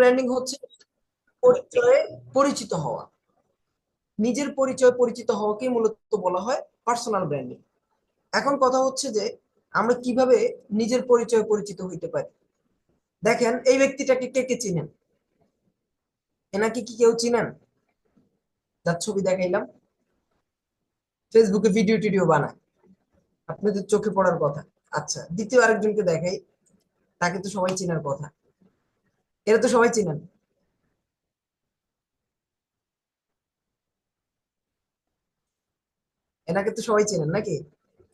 Branding হচ্ছে পরিচয়ে পরিচিত হওয়া। নিজের পরিচয় পরিচিত হওয়াকে মূলত বলা হয় পার্সোনাল ব্র্যান্ডিং। এখন কথা হচ্ছে যে আমরা কিভাবে নিজের পরিচয় পরিচিত হইতে পারি। দেখেন এই ব্যক্তিটাকে কে কে চিনেন? এনাকে কি কেউ চিনেন? যার ছবি দেখাইলাম, ফেসবুকে ভিডিও টিডিও বানায়, আপনাদের চোখে পড়ার কথা। আচ্ছা, দ্বিতীয় আরেকজনকে দেখাই, তাকে তো সবাই চেনার কথা। এরা তো সবাই চিনেন। এনাকে তো সবাই চেনেন নাকি?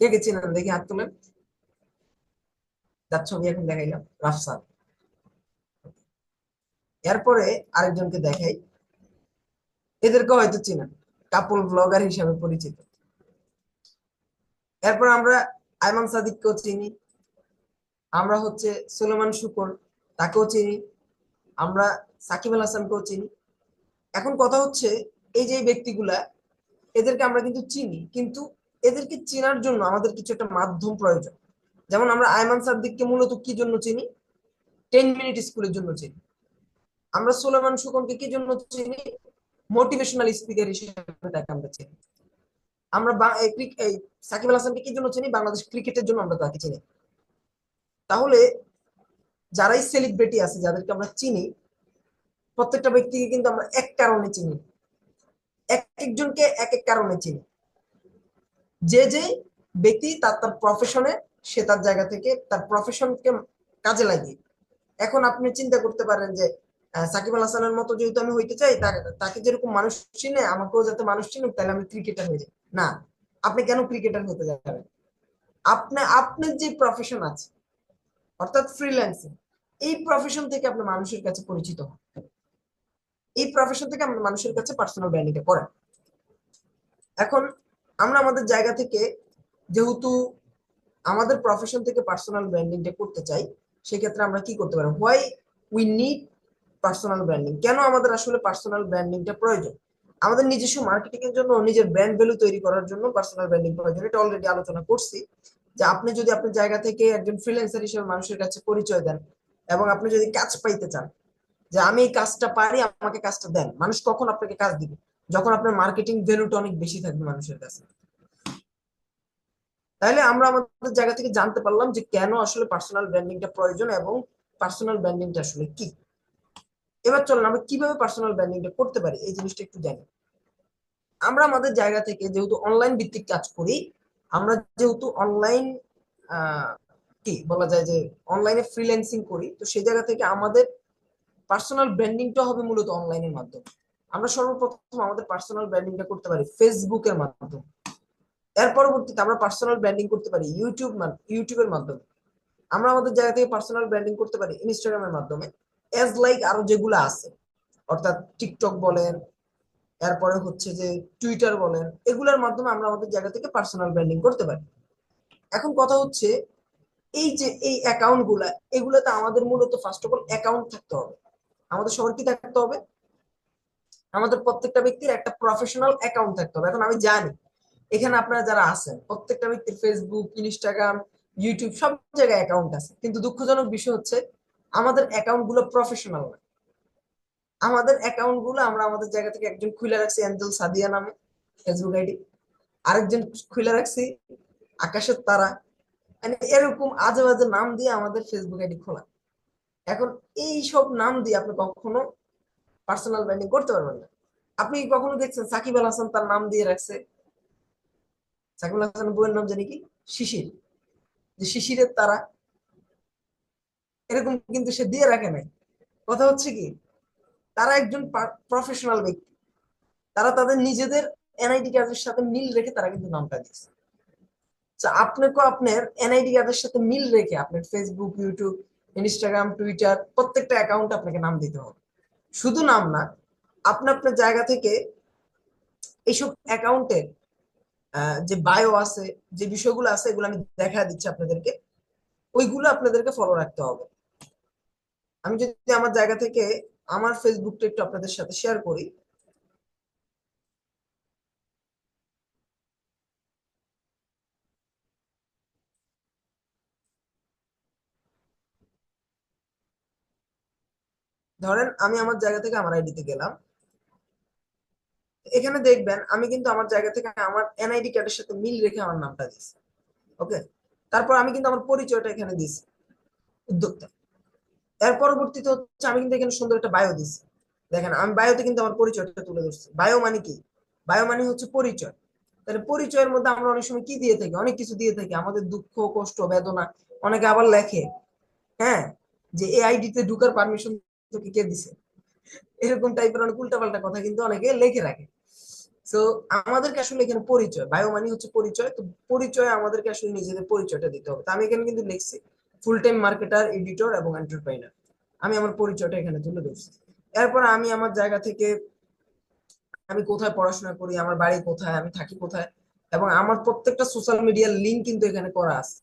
কে কে চেনেন দেখি হাত তুলেন। যার ছবি এখন দেখাইলাম, রাফসান। এরপরে আরেকজনকে দেখাই, এদেরকে হয়তো চিনেন, কাপল ব্লগার হিসাবে পরিচিত। এরপর আমরা আয়মান সাদিককেও চিনি, আমরা হচ্ছে সুলেমান শুকর, তাকেও চিনি, আমরা সাকিব আল হাসানকেও চিনি। এখন কথা হচ্ছে এই যে এই ব্যক্তিগুলা, এদেরকে আমরা কিন্তু চিনি, কিন্তু এদেরকে চেনার জন্য আমাদের কিছু একটা মাধ্যম প্রয়োজন। যেমন আমরা আয়মান সাদিককে মূলত কি জন্য চিনি? 10 মিনিট স্কুলের জন্য চিনি। আমরা সুলেমান শুকনকে কি জন্য চিনি? মোটিভেশনাল স্পিকার হিসেবে তাকে আমরা চিনি। আমরা এই সাকিব আল হাসানকে কি জন্য চিনি? বাংলাদেশ ক্রিকেটের জন্য আমরা তাকে চিনি। তাহলে যারাই সেলিব্রিটি আছে, যাদেরকে আমরা চিনি, প্রত্যেকটা ব্যক্তিকে কিন্তু আমরা এক কারণে চিনি, এক একজনকে এক এক কারণে চিনি। যে যে ব্যক্তি তার তার প্রফেশনে, সে তার জায়গা থেকে তার প্রফেশনকে কাজে লাগিয়ে। এখন আপনি চিন্তা করতে পারেন যে সাকিব আল হাসানের মতো যেহেতু আমি হইতে চাই, তাকে যেরকম মানুষ চিনে আমাকেও যাতে মানুষ চিনুক, তাহলে আমি ক্রিকেটার হয়ে যাই। না, আপনি কেন ক্রিকেটার হতে যাবেন? আপনার যে প্রফেশন আছে, অর্থাৎ ফ্রিল্যান্সিং, এই প্রফেশন থেকে আপনি মানুষের কাছে পরিচিত হন। এই প্রফেশন থেকে আমরা মানুষের কাছে পার্সোনাল ব্র্যান্ডিংটা করেন। এখন আমরা আমাদের জায়গা থেকে, যেহেতু আমাদের প্রফেশন থেকে পার্সোনাল ব্র্যান্ডিংটা করতে চাই, সেক্ষেত্রে আমরা কি করতে পারি? Why we need personal branding. কেন আমাদের আসলে পার্সোনাল ব্র্যান্ডিংটা প্রয়োজন? আমাদের নিজস্ব মার্কেটিং এর জন্য, নিজের ব্র্যান্ড ভ্যালু তৈরি করার জন্য পার্সোনাল ব্র্যান্ডিং প্রয়োজন। এটা অলরেডি আলোচনা করছি যে আপনি যদি আপনার জায়গা থেকে একজন ফ্রিল্যান্সার হিসেবে মানুষের কাছে পরিচয় দেন, এবং আপনি যদি কাজ পাইতে চান, যে আমি এই কাজটা পারি, আমাকে কাজটা দেন, মানুষ কখন আপনাকে কাজ দিবে? যখন আপনার মার্কেটিং ভ্যালুটা অনেক বেশি থাকবে মানুষের কাছে। তাহলে আমরা আমাদের জায়গা থেকে জানতে পারলাম যে কেন আসলে পার্সোনাল ব্র্যান্ডিংটা প্রয়োজন এবং পার্সোনাল ব্র্যান্ডিংটা আসলে কি। এবার চলুন আমরা কিভাবে পার্সোনাল ব্র্যান্ডিংটা করতে পারি এই জিনিসটা একটু জানি। আমরা আমাদের জায়গা থেকে যেহেতু অনলাইন ভিত্তিক কাজ করি, আমরা যেহেতু অনলাইন কি বলা যায় যে অনলাইনে ফ্রিল্যান্সিং করি, তো সেই জায়গা থেকে আমাদের পার্সোনাল ব্র্যান্ডিংটা হবে মূলত অনলাইনের মাধ্যমে। আমরা সর্বপ্রথম আমাদের পার্সোনাল ব্র্যান্ডিংটা করতে পারি ফেসবুকের মাধ্যমে। এর পরবর্তীতে আমরা পার্সোনাল ব্র্যান্ডিং করতে পারি ইউটিউবের মাধ্যমে। আমরা আমাদের জায়গা থেকে পার্সোনাল ব্র্যান্ডিং করতে পারি ইনস্টাগ্রামের মাধ্যমে, এজ লাইক আরো যেগুলো আছে, অর্থাৎ টিকটক বলেন, এরপরে হচ্ছে যে টুইটার বলেন, এগুলোর মাধ্যমে আমরা আমাদের জায়গা থেকে পার্সোনাল ব্র্যান্ডিং করতে পারি। এখন কথা হচ্ছে এই যে এই অ্যাকাউন্ট গুলা, এগুলোতে আমাদের মূলত ফার্স্ট অফ অল অ্যাকাউন্ট থাকতে হবে। আমাদের সবার কি থাকতে হবে? আমাদের প্রত্যেকটা ব্যক্তির একটা প্রফেশনাল অ্যাকাউন্ট থাকতে হবে। এখন আমি জানি এখানে আপনারা যারা আছেন, প্রত্যেকটা ব্যক্তির ফেসবুক, ইনস্টাগ্রাম, ইউটিউব সব জায়গায় অ্যাকাউন্ট আছে, কিন্তু দুঃখজনক বিষয় হচ্ছে আমাদের অ্যাকাউন্ট গুলো প্রফেশনাল না। আমাদের অ্যাকাউন্ট গুলো আমরা আমাদের জায়গা থেকে একজন খুলে রাখছি অ্যাঞ্জেল সাদিয়া নামে ফেসবুক আইডি, আরেকজন খুলে রাখছি আকাশের তারা, মানে এরকম আজে বাজে নাম দিয়ে আমাদের ফেসবুক আইডি খোলা। এখন এই সব নাম দিয়ে আপনি কখনো পার্সোনাল ব্র্যান্ডিং করতে পারবেন না। আপনি কি কখনো দেখছেন সাকিব আল হাসান তার নাম দিয়ে রাখছে? সাকিব আল হাসানের বইয়ের নাম জানি কি? শিশির। যে শিশিরের তারা, এরকম কিন্তু সে দিয়ে রাখে নাই। কথা হচ্ছে কি, তারা একজন প্রফেশনাল ব্যক্তি, তারা তাদের নিজেদের এনআইডি কার্ডের সাথে মিল রেখে তারা কিন্তু নামটা দিচ্ছে। আপনাকেও আপনার এনআইডি কার্ডের সাথে মিল রেখে আপনার ফেসবুক, ইউটিউব, ইনস্টাগ্রাম, টুইটার প্রত্যেকটা অ্যাকাউন্টে আপনাকে নাম দিতে হবে। শুধু নাম না, আপনি আপনার জায়গা থেকে এইসব অ্যাকাউন্টের যে বায়ো আছে, যে বিষয়গুলো আছে, এগুলো আমি দেখা দিচ্ছি আপনাদেরকে, ওইগুলো আপনাদেরকে ফলো রাখতে হবে। আমি যদি আমার জায়গা থেকে আমার ফেসবুকটা একটু আপনাদের সাথে শেয়ার করি। ধরেন আমি আমার জায়গা থেকে আমার আইডিতে গেলাম, এখানে দেখবেন আমি কিন্তু আমার জায়গা থেকে আমার এনআইডি কার্ডের সাথে মিল রেখে আমার নামটা দিয়েছি। ওকে, তারপর আমি কিন্তু আমার পরিচয়টা এখানে দিয়েছি, উদ্যোক্তা। এর পরবর্তীতে হচ্ছে আমি কিন্তু এখানে সুন্দর একটা বায়ো দিচ্ছি। দেখেন আমি বায়োতে কিন্তু আমার পরিচয়টা তুলে ধরছি। বায়ো মানে কি? বায়ো মানে হচ্ছে পরিচয়। তাহলে পরিচয়ের মধ্যে আমরা অনেক সময় কি দিয়ে থাকি, অনেক কিছু দিয়ে থাকি, আমাদের দুঃখ কষ্ট বেদনা। অনেকে আবার লেখে, হ্যাঁ, যে এই আইডিতে ঢুকার পারমিশন তোকে কে দিছে, এরকম টাইপের অনেক উল্টাপাল্টা কথা কিন্তু অনেকে লিখে রাখে। তো আমাদেরকে আসলে এখানে পরিচয়, বায়ো মানে হচ্ছে পরিচয়। তো পরিচয় আমাদেরকে আসলে নিজেদের পরিচয়টা দিতে হবে। তো আমি এখানে কিন্তু লিখছি ফুল টাইম মার্কেটার, এডিটর এবং এন্টারপ্রেনার। আমি আমার পরিচয়টা এখানে তুলে ধরছি। এরপর আমি আমার জায়গা থেকে আমি কোথায় পড়াশোনা করি, আমার বাড়ি কোথায়, আমি থাকি কোথায়, এবং আমার প্রত্যেকটা সোশ্যাল মিডিয়ার লিঙ্ক কিন্তু এখানে করা আছে।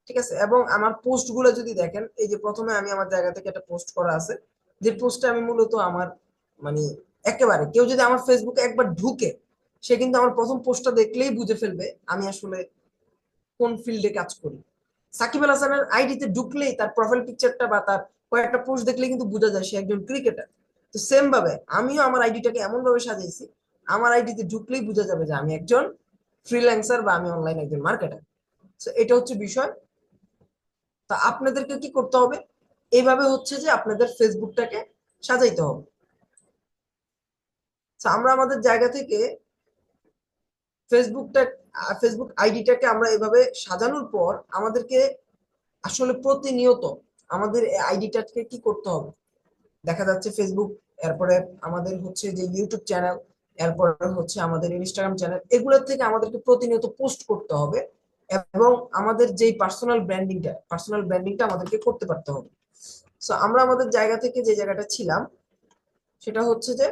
ঠিক আছে, এবং আমার পোস্ট গুলো যদি দেখেন, এই যে প্রথমে আমি আমার জায়গা থেকে একটা পোস্ট করা আছে, যে পোস্টে আমি মূলত আমার মানে একেবারে কেউ যদি আমার ফেসবুকে একবার ঢুকে, সে কিন্তু আমার প্রথম পোস্টটা দেখলেই বুঝে ফেলবে আমি আসলে কোন ফিল্ডে কাজ করি। সাকিব আল হাসানের আইডিতে ঢুকলেই তার প্রোফাইল পিকচারটা বা তার কয়েকটা পোস্ট দেখলেই কিন্তু বোঝা যায় সে একজন ক্রিকেটার। তো সেম ভাবে আমিও আমার আইডিটাকে এমন ভাবে সাজিয়েছি, আমার আইডিতে ঢুকলেই বোঝা যাবে যে আমি একজন ফ্রিল্যান্সার বা আমি অনলাইন একজন মার্কেটার। তো এটা হচ্ছে বিষয়। তা আপনাদেরকে কি করতে হবে, এইভাবে হচ্ছে যে আপনাদের ফেসবুকটাকে সাজাইতে হবে। তো আমরা আমাদের জায়গা থেকে ফেসবুকটা ফেসবুক আইডিটাকে আমরা এভাবে সাজানোর পর আমাদেরকে আসলে প্রতিনিয়ত আমাদের এই আইডিটাকে কি করতে হবে, দেখা যাচ্ছে ফেসবুক, এরপরে আমাদের হচ্ছে যে ইউটিউব চ্যানেল, এরপরে হচ্ছে আমাদের ইনস্টাগ্রাম চ্যানেল, এগুলোর থেকে আমাদেরকে প্রতিনিয়ত পোস্ট করতে হবে। এবং আমাদের যেই পার্সোনাল ব্র্যান্ডিংটা আমাদেরকে করতে পারতে হবে। সো আমরা আমাদের জায়গা থেকে যে জায়গাটা ছিলাম, সেটা হচ্ছে যে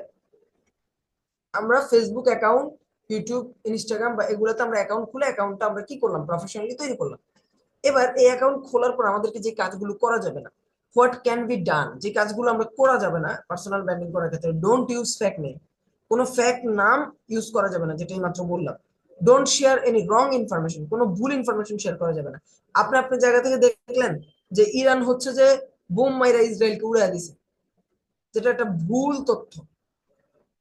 আমরা ফেসবুক অ্যাকাউন্ট, ইউটিউব, ইনস্টাগ্রাম বা এগুলোতে আমরা অ্যাকাউন্ট খুলে অ্যাকাউন্টটা আমরা কি করলাম, প্রফেশনালি তৈরি করলাম। এবার এই অ্যাকাউন্ট খোলার পর আমাদেরকে যে কাজগুলো করা যাবে না, হোয়াট ক্যান বি ডান, যে কাজগুলো আমরা করা যাবে না পার্সোনাল ব্র্যান্ডিং করার ক্ষেত্রে, ডোন্ট ইউজ ফেক নেম, কোনো ফেক নাম ইউজ করা যাবে না, যেটাই মাত্র বললাম। Don't share any wrong information, কোনো ভুল ইনফরমেশন শেয়ার করা যাবে না। আপনি আপনার জায়গা থেকে দেখলেন যে ইরান হচ্ছে যে বোম মাইরা ইসরায়েলকে উড়াই দিছে, যেটা একটা ভুল তথ্য।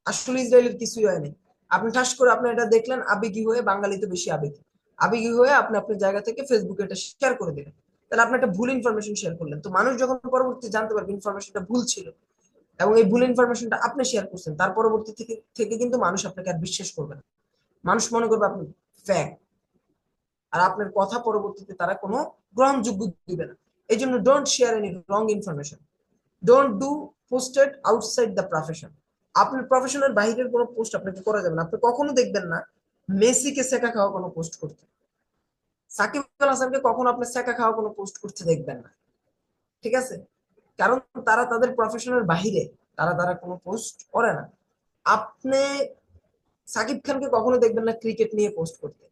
আসলে ইসরায়েলের কিছুই হয়নি। আপনি ঠাস করে আপনি এটা দেখলেন আবেগী হয়ে, বাঙালি তো বেশি আবেগী, আবেগী হয়ে আপনি আপনার জায়গা থেকে ফেসবুকে এটা শেয়ার করে দিলেন। তাহলে আপনি একটা ভুল ইনফরমেশন শেয়ার করলেন। তো মানুষ যখন পরবর্তী জানতে পারবে ইনফরমেশনটা ভুল ছিল, এবং এই ভুল ইনফরমেশনটা আপনি শেয়ার করছেন, তার পরবর্তী থেকে কিন্তু মানুষ আপনাকে আর বিশ্বাস করবে না। মানুষ মনে করবে আপনি ফ্যাক, আর আপনার কথা পরবর্তীতে তারা কোনো গ্রহণযোগ্য দিবে না। এই জন্য don't share any wrong information, don't do posted outside the profession. আপনার প্রফেশনের বাইরের কোনো পোস্ট আপনাকে করা যাবে না। আপনি কখনো দেখবেন না মেসিকে সেকা খাওয়া কোনো পোস্ট করতে, সাকিব আল হাসানকে কখনো আপনি সেকা খাওয়া কোনো পোস্ট করতে দেখবেন না। ঠিক আছে, কারণ তারা তাদের প্রফেশনের বাহিরে তারা তারা কোনো পোস্ট করে না। আপনি সাকিব খানকে কখনো দেখবেন না ক্রিকেট নিয়ে পোস্ট করতে,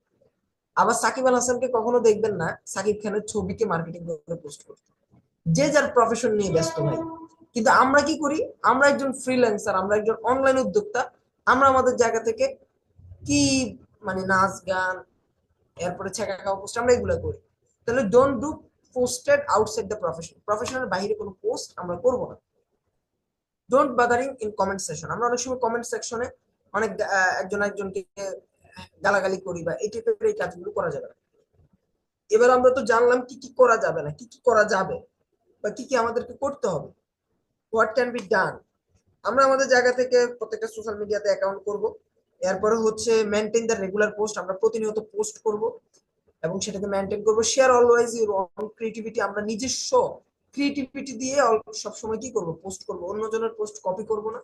আবার সাকিব আল হাসানকে কখনো দেখবেন না সাকিব খানের ছবিকে মার্কেটিং করে পোস্ট করতে। যে যার প্রফেশন নিয়ে ব্যস্ত ভাই। কিন্তু আমরা কি করি, আমরা একজন ফ্রিল্যান্সার, আমরা একজন অনলাইন উদ্যোক্তা, আমরা আমাদের জায়গা থেকে কি মানে নাচ গান, এরপরে ছেঁকা খাওয়া পোস্ট, আমরা এগুলো করি। তাহলে don't do posted outside the profession, প্রফেশনের বাইরে কোনো পোস্ট আমরা করব না। Don't bothering in comment section, আমরা অনেক সময় কমেন্ট সেকশনে অনেক একজন একজনকে গালাগালি করি, বা এই টাইপের এই কাজগুলো করা যাবে না। এবার আমরা তো জানলাম কি কি করা যাবে না, কি কি করা যাবে, বা কি কি আমাদেরকে করতে হবে, হোয়াট ক্যান বি ডান। আমরা আমাদের জায়গা থেকে প্রত্যেকটা সোশ্যাল মিডিয়াতে অ্যাকাউন্ট করব। এরপরে হচ্ছে মেনটেন দ্য রেগুলার পোস্ট, আমরা প্রতিনিয়ত পোস্ট করব এবং সেটাকে মেনটেন করব। Share always your on creativity, আমরা নিজস্ব ক্রিয়েটিভিটি দিয়ে সবসময় কি করব, পোস্ট করব, অন্যজনের পোস্ট কপি করব না।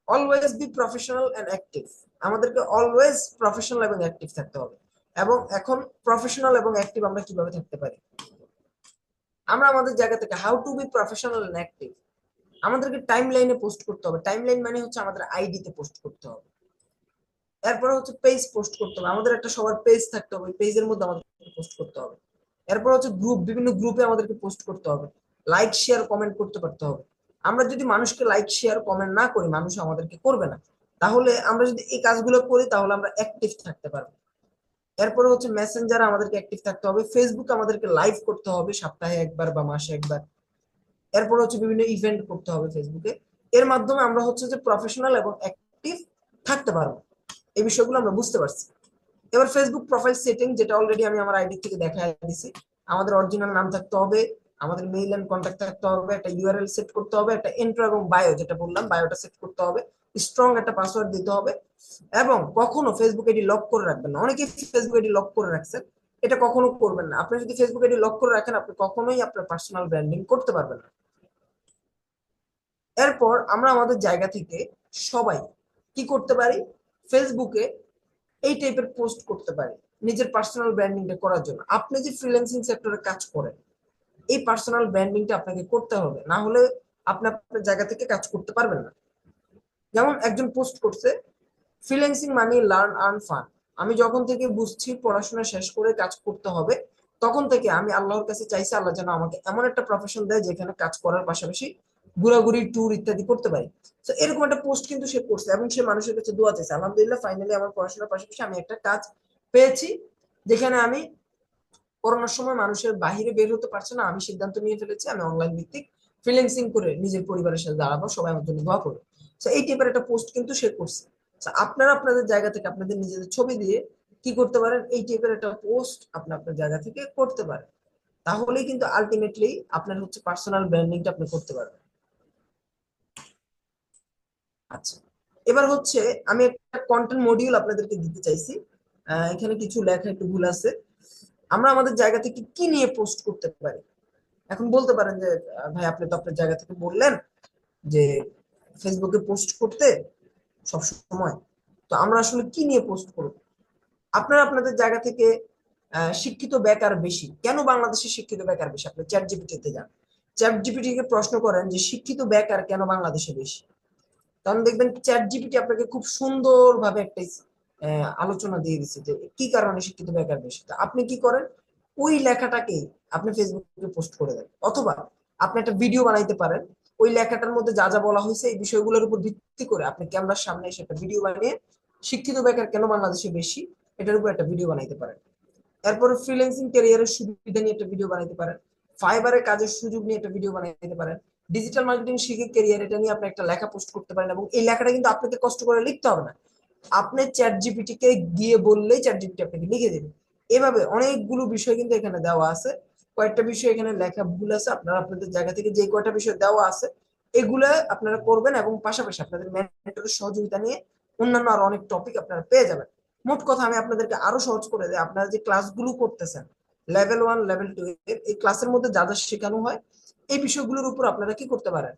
Always be professional and active, আমাদেরকে অলওয়েজ প্রফেশনাল এবং অ্যাক্টিভ থাকতে হবে। এবং এখন প্রফেশনাল এবং অ্যাক্টিভ আমরা কিভাবে থাকতে পারি, আমরা আমাদের জায়গা থেকে how to be professional and active, আমাদেরকে টাইম লাইনে পোস্ট করতে হবে। টাইম লাইন মানে হচ্ছে আমাদের আইডিতে পোস্ট করতে হবে। এরপরে হচ্ছে পেজ পোস্ট করতে হবে, আমাদের একটা সবার পেজ থাকতে হবে, পেজের মধ্যে আমাদের পোস্ট করতে হবে। এরপর হচ্ছে গ্রুপ, বিভিন্ন গ্রুপে আমাদেরকে পোস্ট করতে হবে, লাইক শেয়ার কমেন্ট করতে পারতে হবে। আমরা যদি মানুষকে লাইক শেয়ার কমেন্ট না করি, মানুষ আমাদেরকে করবে না। তাহলে আমরা যদি এই কাজগুলো করি তাহলে আমরা অ্যাক্টিভ থাকতে পারবো। এরপরে হচ্ছে মেসেঞ্জারে আমাদেরকে অ্যাক্টিভ থাকতে হবে, ফেসবুক আমাদেরকে লাইভ করতে হবে সপ্তাহে একবার বা মাসে একবার। এরপর হচ্ছে বিভিন্ন ইভেন্ট করতে হবে ফেসবুকে। এর মাধ্যমে আমরা হচ্ছে যে প্রফেশনাল এবং অ্যাক্টিভ থাকতে পারবো। এই বিষয়গুলো আমরা বুঝতে পারছি। এবার ফেসবুক প্রোফাইল সেটিং, যেটা অলরেডি আমি আমার আইডি থেকে দেখাই দিয়েছি। আমাদের অরিজিনাল নাম থাকতে হবে, আমাদের মেইল এন্ড কন্ট্যাক্ট থাকতে হবে, একটা ইউআরএল সেট করতে হবে, একটা ইন্ট্রো এবং বায়ো, যেটা বললাম বায়োটা সেট করতে হবে, স্ট্রং একটা পাসওয়ার্ড দিতে হবে। এবং কখনো ফেসবুক আইডি লক করে রাখবেন না। অনেকে ফেসবুক আইডি লক করে রাখছেন, এটা কখনো করবেন না। আপনি যদি ফেসবুক আইডি লক করে রাখেন, আপনি কখনোই আপনার পার্সোনাল ব্র্যান্ডিং করতে পারবেন না। এরপর আমরা আমাদের জায়গা থেকে সবাই কি করতে পারি, ফেসবুকে এই টাইপের পোস্ট করতে পারি নিজের পার্সোনাল ব্র্যান্ডিংটা করার জন্য। আপনি যে ফ্রিল্যান্সিং সেক্টরে কাজ করেন, এই পার্সোনাল ব্র্যান্ডিংটা আপনাকে করতে হবে, না হলে আপনি আপনার জায়গা থেকে কাজ করতে পারবেন না। যেমন একজন পোস্ট করছে, ফ্রিল্যান্সিং মানে লার্ন আর্ন ফান। আমি যখন থেকে বুঝছি পড়াশোনা শেষ করে কাজ করতে হবে, তখন থেকে আমি আল্লাহর কাছে চাইছি আল্লাহ যেন আমাকে এমন একটা প্রফেশন দেয় যেখানে কাজ করার পাশাপাশি ঘোরাঘুরি, ট্যুর ইত্যাদি করতে পারি। তো এরকম একটা পোস্ট কিন্তু সে করছে এবং সে মানুষের কাছে দোয়া চাইছে, আলহামদুলিল্লাহ ফাইনালি আমার পড়াশোনার পাশাপাশি আমি একটা কাজ পেয়েছি, যেখানে আমি করোনার সময় মানুষের বাহিরে বের হতে পারছে না, আমি সিদ্ধান্ত নিয়ে ফেলেছি আমি অনলাইন ভিত্তিক ফ্রিল্যান্সিং করে নিজের পরিবারের সাথে দাঁড়াবো, সবাই আমার জন্য দোয়া করবে। তো এই টাইপের একটা পোস্ট কিন্তু সে করছে। তো আপনারা আপনাদের জায়গা থেকে আপনাদের নিজেদের ছবি দিয়ে কি করতে পারেন, এই টাইপের একটা পোস্ট আপনি আপনার জায়গা থেকে করতে পারেন। তাহলেই কিন্তু আলটিমেটলি আপনার হচ্ছে পার্সোনাল ব্র্যান্ডিংটা আপনি করতে পারবেন। আচ্ছা, এবার হচ্ছে আমি একটা কন্টেন্ট মডিউল আপনাদেরকে দিতে চাইছি। এখানে কিছু লেখা একটু ভুল আছে। আমরা আমাদের জায়গা থেকে কি নিয়ে পোস্ট করতে পারি। এখন বলতে পারেন যে ভাই আপনি তো আপনার জায়গা থেকে বললেন যে ফেসবুকে পোস্ট করতে সব সময়, তো আমরা আসলে কি নিয়ে পোস্ট করব। আপনারা আপনাদের জায়গা থেকে শিক্ষিত বেকার বেশি কেন বাংলাদেশে শিক্ষিত বেকার বেশি, আপনি চ্যাট জিপিটিতে যান, চ্যাট জিপিটি কে প্রশ্ন করেন যে শিক্ষিত বেকার কেন বাংলাদেশে বেশি, তখন দেখবেন চ্যাট জিপিটি আপনাকে খুব সুন্দরভাবে একটা আলোচনা দিয়ে দিচ্ছে যে কি কারণে শিক্ষিত বেকার বেশি। তো আপনি কি করেন, ওই লেখাটাকে আপনি ফেসবুকে পোস্ট করে দেন, অথবা আপনি একটা ভিডিও বানাইতে পারেন। ওই লেখাটার মধ্যে যা যা বলা হয়েছে এই বিষয়গুলোর উপর ভিত্তি করে আপনি ক্যামেরার সামনে এসে একটা ভিডিও বানিয়ে শিক্ষিত বেকার কেন বাংলাদেশে বেশি এটার উপর একটা ভিডিও বানাইতে পারেন। এরপরে ফ্রিল্যান্সিং ক্যারিয়ারের সুবিধা নিয়ে একটা ভিডিও বানাইতে পারেন, ফাইবারে কাজের সুযোগ নিয়ে একটা ভিডিও বানাইতে পারেন, ডিজিটাল মার্কেটিং শিখে ক্যারিয়ার এটা নিয়ে আপনি একটা লেখা পোস্ট করতে পারেন। এবং এই লেখাটা কিন্তু আপনাকে কষ্ট করে লিখতে হবে না, আপনি চ্যাট জিপিটি কে গিয়ে বললেই চ্যাট জিপিটি আপনাকে লিখে দেবে। এভাবে অনেকগুলো বিষয় কিন্তু এখানে দেওয়া আছে। কয়েকটা বিষয় এখানে লেখা ভুল আছে, আপনারা আপনাদের জায়গা থেকে যে কয়টা বিষয় দেওয়া আছে এগুলা আপনারা করবেন, এবং পাশাপাশি আপনাদের মেন্টরের সহযোগিতা নিয়ে অন্যান্য আরো অনেক টপিক আপনারা পেয়ে যাবেন। মোট কথা আমি আপনাদেরকে আরো সহজ করে দিই, আপনারা যে ক্লাসগুলো করতেছেন লেভেল 1 লেভেল 2 এর, এই ক্লাসের মধ্যে যা যা শেখানো হয় এই বিষয়গুলোর উপর আপনারা কি করতে পারেন,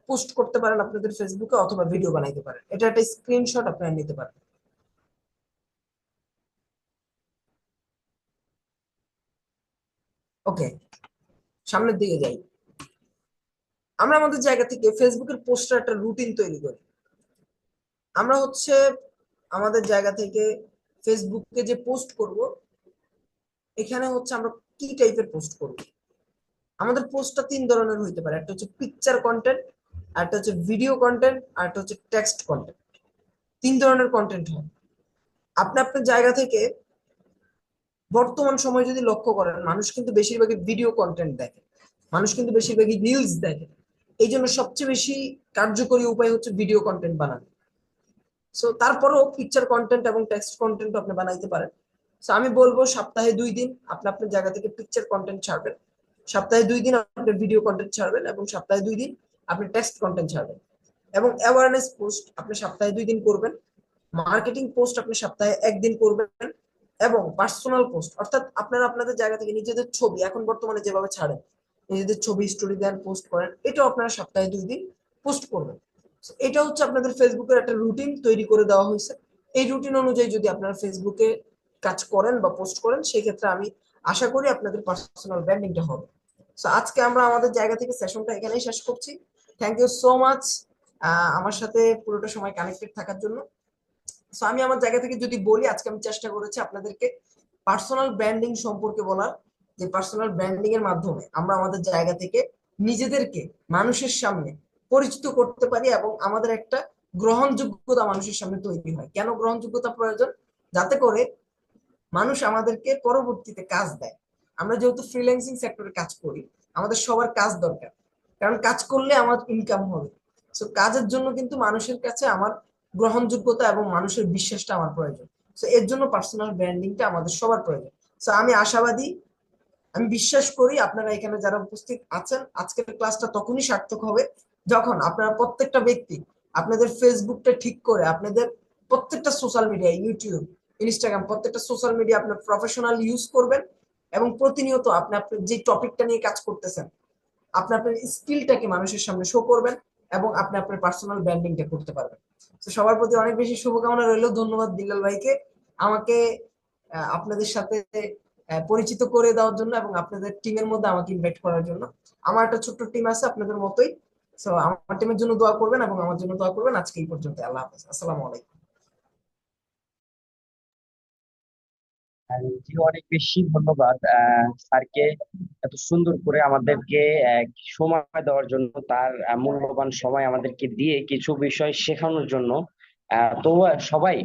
পোস্ট করতে পারেন আপনাদের ফেসবুকে, অথবা ভিডিও বানাইতে পারেন। এটা একটা স্ক্রিনশট আপনারা নিতে পারেন। ওকে, সামনের দিকে যাই। আমরা আমাদের জায়গা থেকে ফেসবুকের পোস্টার একটা রুটিন তৈরি করি। আমরা হচ্ছে আমাদের জায়গা থেকে ফেসবুকে যে পোস্ট করব, এখানে হচ্ছে আমরা কি টাইপের পোস্ট করব। আমাদের পোস্টটা তিন ধরনের হইতে পারে, একটা হচ্ছে পিকচার কন্টেন্ট, আর একটা হচ্ছে ভিডিও কন্টেন্ট, আর একটা হচ্ছে টেক্সট কন্টেন্ট। তিন ধরনের কন্টেন্ট হয়। আপনি আপনার জায়গা থেকে বর্তমান সময় যদি লক্ষ্য করেন, মানুষ কিন্তু বেশিরভাগই ভিডিও কন্টেন্ট দেখে, মানুষ কিন্তু বেশিরভাগই রিলস দেখে। এই জন্য সবচেয়ে বেশি কার্যকরী উপায় হচ্ছে ভিডিও কন্টেন্ট বানানো। সো তারপরেও পিকচার কন্টেন্ট এবং টেক্সট কন্টেন্ট আপনি বানাইতে পারেন। সো আমি বলবো সপ্তাহে 2 দিন আপনি আপনার জায়গা থেকে পিকচার কন্টেন্ট ছাড়বেন, সপ্তাহে 2 দিন আপনি ভিডিও কন্টেন্ট ছাড়বেন, এবং সপ্তাহে 2 দিন আপনি টেক্সট কন্টেন্ট ছাড়বেন। এবং অ্যাওয়ারনেস পোস্ট আপনি সপ্তাহে 2 দিন করবেন, মার্কেটিং পোস্ট আপনি সপ্তাহে 1 দিন করবেন, এবং পার্সোনাল পোস্ট অর্থাৎ আপনারা আপনাদের জায়গা থেকে নিজেদের ছবি এখন বর্তমানে যেভাবে ছাড়েন, নিজেদের ছবি স্টোরি দেন, পোস্ট করেন, এটাও আপনারা সপ্তাহে 2 দিন পোস্ট করবেন। So, এটা হচ্ছে আপনাদের ফেসবুকের একটা রুটিন তৈরি করে দেওয়া হয়েছে। এই রুটিন অনুযায়ী যদি আপনারা ফেসবুকে কাজ করেন বা পোস্ট করেন, সেই ক্ষেত্রে আমি আশা করি আপনাদের পার্সোনাল ব্র্যান্ডিংটা হবে। সো আজকে আমরা আমাদের জায়গা থেকে সেশনটা এখানেই শেষ করছি। থ্যাংক ইউ সো মাচ আমার সাথে পুরোটা সময় কানেক্টেড থাকার জন্য। সো আমি আমার জায়গা থেকে যদি বলি, আজকে আমি চেষ্টা করেছি আপনাদেরকে পার্সোনাল ব্র্যান্ডিং সম্পর্কে বলার, যে পার্সোনাল ব্র্যান্ডিং এর মাধ্যমে আমরা আমাদের জায়গা থেকে নিজেদেরকে মানুষের সামনে পরিচিত করতে পারি, এবং আমাদের একটা গ্রহণযোগ্যতা মানুষের সামনে তৈরি হয়। কেন গ্রহণযোগ্যতা প্রয়োজন, যাতে করে মানুষ আমাদেরকে পরবর্তীতে কাজ দেয়। আমরা যেহেতু ফ্রিল্যান্সিং সেক্টরে কাজ করি, আমাদের সবার কাজ দরকার। কারণ কাজ করলে আমার ইনকাম হবে। তো কাজের জন্য কিন্তু মানুষের কাছে আমার গ্রহণযোগ্যতা এবং মানুষের বিশ্বাসটা আমার প্রয়োজন। তো এর জন্য পার্সোনাল ব্র্যান্ডিংটা আমাদের সবার প্রয়োজন। তো আমি আশাবাদী, আমি বিশ্বাস করি আপনারা এখানে যারা উপস্থিত আছেন আজকের ক্লাসটা তখনই সার্থক হবে যখন আপনারা প্রত্যেকটা ব্যক্তি আপনাদের ফেসবুকটা ঠিক করে আপনাদের প্রত্যেকটা সোশ্যাল মিডিয়া, ইউটিউব, ইনস্টাগ্রাম, প্রত্যেকটা সোশ্যাল মিডিয়া আপনার প্রফেশনাল ইউজ করবেন এবং প্রতিনিয়ত আপনি আপনার যে টপিকটা নিয়ে কাজ করতেছেন আপনি আপনার স্কিলটাকে মানুষের সামনে শো করবেন এবং আপনি আপনার পার্সোনাল ব্র্যান্ডিংটা করতে পারবেন। তো সবার প্রতি অনেক বেশি শুভকামনা রইল। ধন্যবাদ বিল্লাল ভাইকে আমাকে আপনাদের সাথে পরিচিত করে দেওয়ার জন্য এবং আপনাদের টিমের মধ্যে আমাকে ইনভাইট করার জন্য। আমার একটা ছোট্ট টিম আছে আপনাদের মতোই। তো আমার টিমের জন্য দোয়া করবেন এবং আমার জন্য দোয়া করবেন। আজকে এই পর্যন্ত। আল্লাহ হাফেজ, আসসালামু আলাইকুম। জি, অনেক বেশি ধন্যবাদ স্যারকে এত সুন্দর করে আমাদেরকে সময় দেওয়ার জন্য, তার মূল্যবান সময় আমাদেরকে দিয়ে কিছু বিষয় শেখানোর জন্য। তো সবাই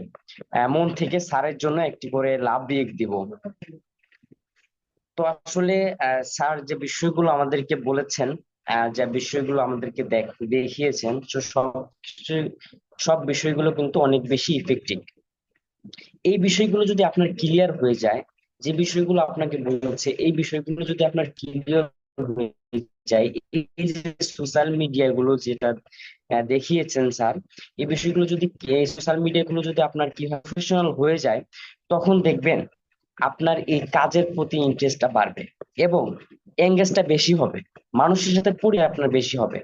মন থেকে স্যারের জন্য একটি করে লাভ দিয়ে দিব। তো আসলে স্যার যে বিষয়গুলো আমাদেরকে বলেছেন, যে বিষয়গুলো আমাদেরকে দেখিয়েছেন, তো সব বিষয়গুলো কিন্তু অনেক বেশি ইফেক্টিভ। এই বিষয়গুলো যদি আপনার ক্লিয়ার হয়ে যায়, যে বিষয়গুলো আপনাকে বলছে এই বিষয়গুলো যদি আপনার ক্লিয়ার হয়ে যায়, এই যে সোশ্যাল মিডিয়া গুলো যেটা দেখিয়েছেন স্যার, এই বিষয়গুলো যদি, এই সোশ্যাল মিডিয়া গুলো যদি আপনার কি প্রফেশনাল হয়ে যায়, তখন দেখবেন আপনার এই কাজের প্রতি ইন্টারেস্টটা বাড়বে এবং এঙ্গেজটা বেশি হবে, মানুষের সাথে পড়ে আপনার বেশি হবে।